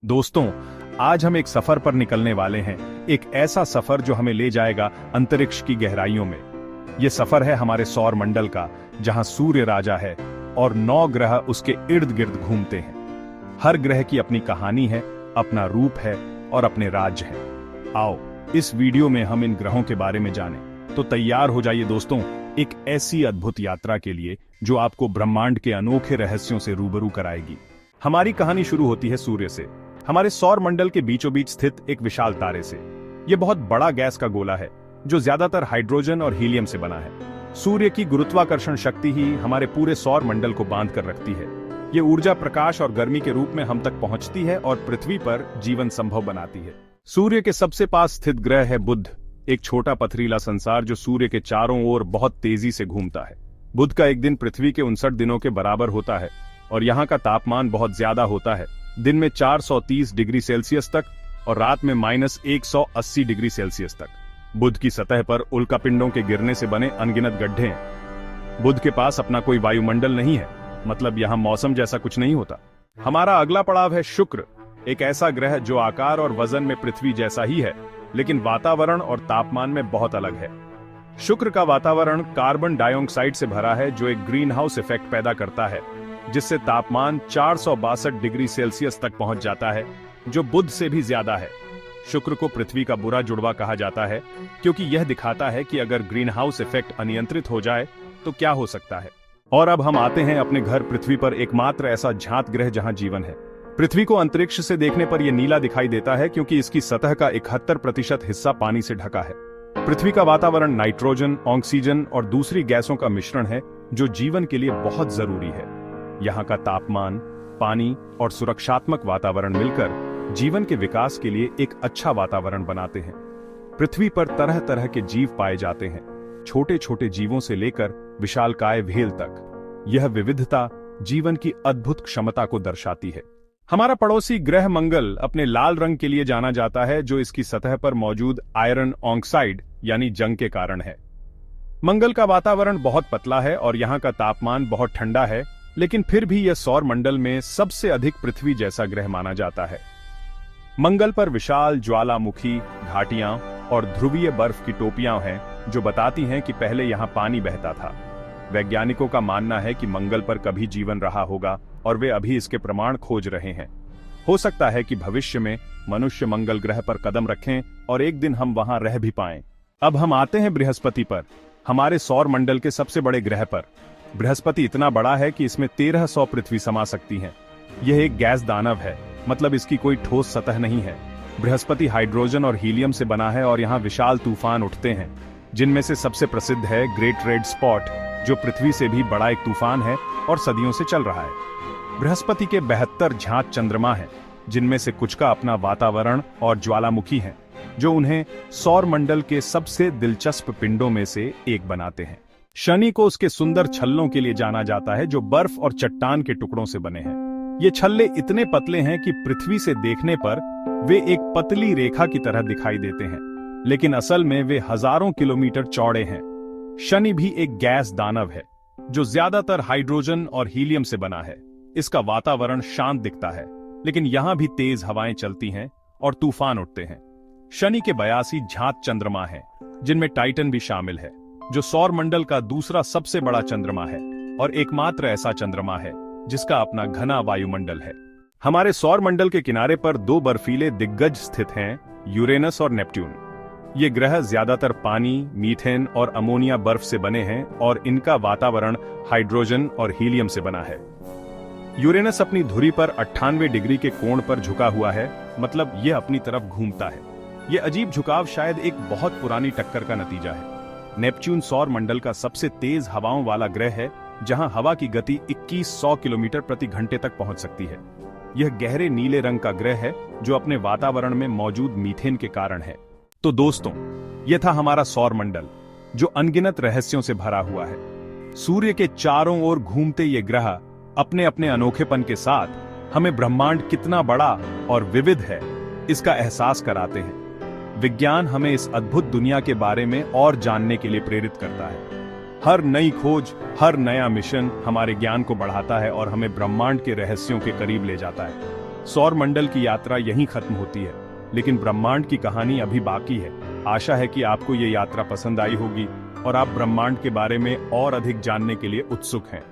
दोस्तों, आज हम एक सफर पर निकलने वाले हैं। एक ऐसा सफर जो हमें ले जाएगा अंतरिक्ष की गहराइयों में। यह सफर है हमारे सौर मंडल का, जहां सूर्य राजा है और 9 ग्रह उसके इर्द गिर्द घूमते हैं। हर ग्रह की अपनी कहानी है, अपना रूप है और अपने राज्य हैं। आओ इस वीडियो में हम इन ग्रहों के बारे में जानें। तो तैयार हो जाइए दोस्तों, एक ऐसी अद्भुत यात्रा के लिए जो आपको ब्रह्मांड के अनोखे रहस्यों से रूबरू कराएगी। हमारी कहानी शुरू होती है सूर्य से, हमारे सौर मंडल के बीचों बीच स्थित एक विशाल तारे से। यह बहुत बड़ा गैस का गोला है जो ज्यादातर हाइड्रोजन और हीलियम से बना है। सूर्य की गुरुत्वाकर्षण शक्ति ही हमारे पूरे सौर मंडल को बांध कर रखती है। ये ऊर्जा प्रकाश और गर्मी के रूप में हम तक पहुंचती है और पृथ्वी पर जीवन संभव बनाती है। सूर्य के सबसे पास स्थित ग्रह है बुध, एक छोटा पथरीला संसार जो सूर्य के चारों ओर बहुत तेजी से घूमता है। बुध का एक दिन पृथ्वी के 59 दिनों के बराबर होता है और यहाँ का तापमान बहुत ज्यादा होता है। दिन में 430 डिग्री सेल्सियस तक और रात में -180 डिग्री सेल्सियस तक। बुध की सतह पर उल्कापिंडों के गिरने से बने अनगिनत गड्ढे हैं। बुध के पास अपना कोई वायुमंडल नहीं है, मतलब यहाँ मौसम जैसा कुछ नहीं होता। हमारा अगला पड़ाव है शुक्र, एक ऐसा ग्रह जो आकार और वजन में पृथ्वी जैसा ही है, लेकिन वातावरण और तापमान में बहुत अलग है। शुक्र का वातावरण कार्बन डाइऑक्साइड से भरा है जो एक ग्रीन हाउस इफेक्ट पैदा करता है, जिससे तापमान 462 डिग्री सेल्सियस तक पहुंच जाता है, जो बुध से भी ज्यादा है। शुक्र को पृथ्वी का बुरा जुड़वा कहा जाता है क्योंकि यह दिखाता है कि अगर ग्रीन हाउस इफेक्ट अनियंत्रित हो जाए तो क्या हो सकता है। और अब हम आते हैं अपने घर पृथ्वी पर, एकमात्र ऐसा ज्ञात ग्रह जहां जीवन है। पृथ्वी को अंतरिक्ष से देखने पर यह नीला दिखाई देता है क्योंकि इसकी सतह का 71% हिस्सा पानी से ढका है। पृथ्वी का वातावरण नाइट्रोजन, ऑक्सीजन और दूसरी गैसों का मिश्रण है जो जीवन के लिए बहुत जरूरी है। यहाँ का तापमान, पानी और सुरक्षात्मक वातावरण मिलकर जीवन के विकास के लिए एक अच्छा वातावरण बनाते हैं। पृथ्वी पर तरह तरह के जीव पाए जाते हैं, छोटे छोटे जीवों से लेकर विशालकाय व्हेल तक। यह विविधता जीवन की अद्भुत क्षमता को दर्शाती है। हमारा पड़ोसी ग्रह मंगल अपने लाल रंग के लिए जाना जाता है, जो इसकी सतह पर मौजूद आयरन ऑक्साइड यानी जंग के कारण है। मंगल का वातावरण बहुत पतला है और यहाँ का तापमान बहुत ठंडा है, लेकिन फिर भी यह सौर मंडल में सबसे अधिक पृथ्वी जैसा ग्रह माना जाता है। मंगल पर विशाल ज्वालामुखी घाटियां और ध्रुवीय बर्फ की टोपियां हैं जो बताती हैं कि पहले यहां पानी बहता था। वैज्ञानिकों का मानना है कि मंगल पर कभी जीवन रहा होगा और वे अभी इसके प्रमाण खोज रहे हैं। हो सकता है कि भविष्य में मनुष्य मंगल ग्रह पर कदम रखें और एक दिन हम वहां रह भी पाएं। अब हम आते हैं बृहस्पति पर, हमारे सौर मंडल के सबसे बड़े ग्रह पर। बृहस्पति इतना बड़ा है कि इसमें 1300 पृथ्वी समा सकती हैं। यह एक गैस दानव है, मतलब इसकी कोई ठोस सतह नहीं है। बृहस्पति हाइड्रोजन और हीलियम से बना है और यहाँ विशाल तूफान उठते हैं, जिनमें से सबसे प्रसिद्ध है ग्रेट रेड स्पॉट, जो पृथ्वी से भी बड़ा एक तूफान है और सदियों से चल रहा है। बृहस्पति के 72 झांक चंद्रमा हैं, जिनमें से कुछ का अपना वातावरण और ज्वालामुखी है, जो उन्हें सौर मंडल के सबसे दिलचस्प पिंडों में से एक बनाते हैं। शनि को उसके सुंदर छल्लों के लिए जाना जाता है, जो बर्फ और चट्टान के टुकड़ों से बने हैं। ये छल्ले इतने पतले हैं कि पृथ्वी से देखने पर वे एक पतली रेखा की तरह दिखाई देते हैं, लेकिन असल में वे हजारों किलोमीटर चौड़े हैं। शनि भी एक गैस दानव है जो ज्यादातर हाइड्रोजन और हीलियम से बना है। इसका वातावरण शांत दिखता है, लेकिन यहां भी तेज हवाएं चलती हैं और तूफान उठते हैं। शनि के 82 झांक चंद्रमा हैं, जिनमें टाइटन भी शामिल है, जो सौर मंडल का दूसरा सबसे बड़ा चंद्रमा है और एकमात्र ऐसा चंद्रमा है जिसका अपना घना वायुमंडल है। हमारे सौर मंडल के किनारे पर 2 बर्फीले दिग्गज स्थित हैं, यूरेनस और नेपट्यून। ये ग्रह ज्यादातर पानी, मीथेन और अमोनिया बर्फ से बने हैं और इनका वातावरण हाइड्रोजन और हीलियम से बना है। यूरेनस अपनी धुरी पर 98 डिग्री के कोण पर झुका हुआ है, मतलब यह अपनी तरफ घूमता है। यह अजीब झुकाव शायद एक बहुत पुरानी टक्कर का नतीजा है। नेपच्यून सौर मंडल का सबसे तेज हवाओं वाला ग्रह है, जहां हवा की गति 2100 किलोमीटर प्रति घंटे तक पहुंच सकती है। यह गहरे नीले रंग का ग्रह है जो अपने वातावरण में मौजूद मीथेन के कारण है। तो दोस्तों, यह था हमारा सौर मंडल जो अनगिनत रहस्यों से भरा हुआ है। सूर्य के चारों ओर घूमते ये ग्रह अपने अपने अनोखेपन के साथ हमें ब्रह्मांड कितना बड़ा और विविध है इसका एहसास कराते हैं। विज्ञान हमें इस अद्भुत दुनिया के बारे में और जानने के लिए प्रेरित करता है। हर नई खोज, हर नया मिशन हमारे ज्ञान को बढ़ाता है और हमें ब्रह्मांड के रहस्यों के करीब ले जाता है। सौर मंडल की यात्रा यहीं खत्म होती है, लेकिन ब्रह्मांड की कहानी अभी बाकी है। आशा है कि आपको ये यात्रा पसंद आई होगी और आप ब्रह्मांड के बारे में और अधिक जानने के लिए उत्सुक हैं।